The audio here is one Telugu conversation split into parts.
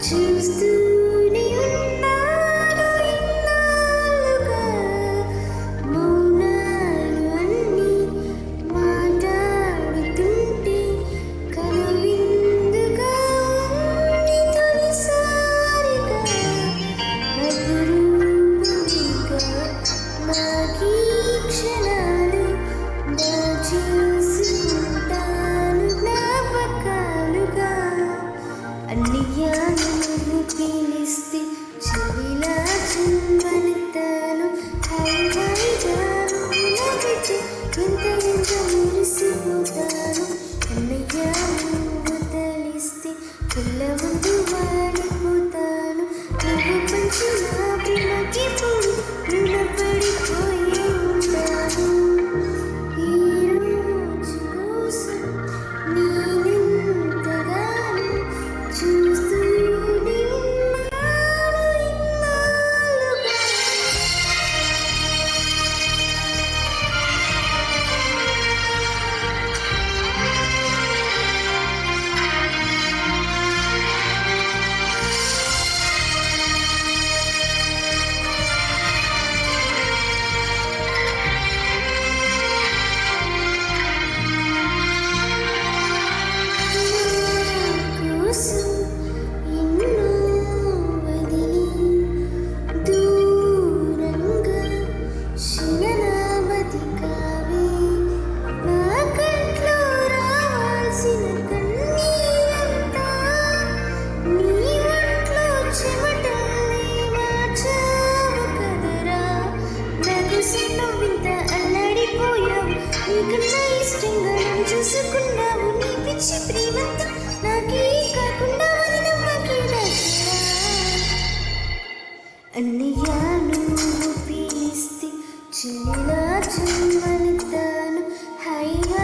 చూస్తూనే ఉన్నాను ఇన్నాళ్ళుగా, మౌనాలు అన్నీ మాట్లాడుతుంటే కనువిందుగా ఉంది తొలిసారిగా, అపురూపంగా నాకీ క్షణాలు దాచేసుకుంటాను జ్ఞాపకాలుగా. అన్నియాలు నువ్వు పిలిస్తే చెవిలా చుమ్మనితాను, హాయిగాను నవ్వితే ఎంత ఎంత మురిసిపోతాను. అన్నయ్య నువ్వు తలిస్తే కళ్ళ ముందు వాడిపోతాను. నువ్వు పంచిన ప్రేమకి ఇప్పుడు రుణపడిపోయి ఉంటాను. ఈ రోజు కోసం నేనెంతగానో చూస్తూనే ఉన్నాను ఇన్నాళ్ళుగా. కోసం ఎన్నో వదిలి దూరంగా శిలనామతికావే, నా కంట్లో రావాల్సిన కన్నీరంతా నీ ఒంట్లో చెమటల్ని మార్చావు కదరా. నాకోసం నువ్వింత అల్లాడిపోయావు, నీకన్నా ఇష్టంగా నన్ను చూసుకున్నావు. నీ పిచ్చి ప్రేమంతా నాకే కాకుండా వదినమ్మకి నచ్చరా. అన్నయ్య నువ్వు పిలిస్తే చెల్లిలా చుమ్మనితాను, హాయిగా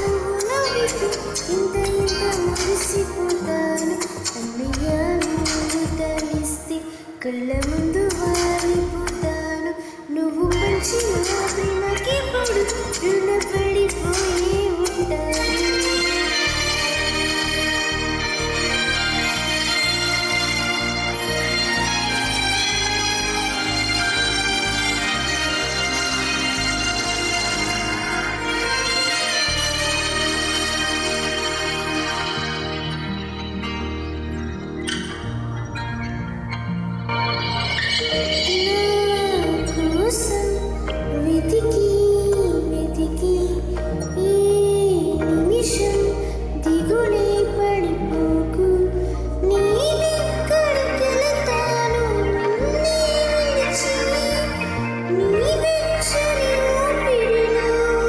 నువ్వు నవ్వితే ఇంత ఇంత మురిసిపోతాను. అన్నయ్య నువ్వు తలిస్తే కళ్ళ ముందు వాడిపోతాను. నువ్వు పంచిన ప్రేమకి ఇప్పుడు రుణపడిపోయి ఉంటాను. నా కోసం వెతికి వెతికి ఈ నిమిషం దిగులే పడిపోకు. నేనెక్కడికెళతాను నిన్నే విడిచి, నీ వెచ్చని ఊపిరిలో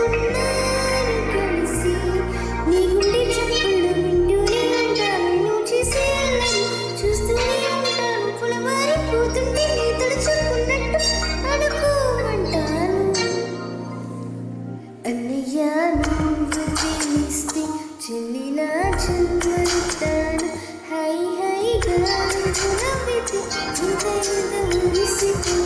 ఉన్నాను కలిసి. నీ గుండె చప్పుళ్ళు వింటూనే ఉంటాను, నువ్వు చేసే అల్లరి చూస్తూనే ఉంటాను. పొలమారిపోతుంటే నీ తలుచుకున్నట్టు అనుకోమంటాను. అన్నయ్య నువ్వు పిలిస్తే చెల్లిలా చుమ్మనితాను, హాయిగా నువ్వు నవ్వితే ఇంత ఇంత మురిసిపోతాను.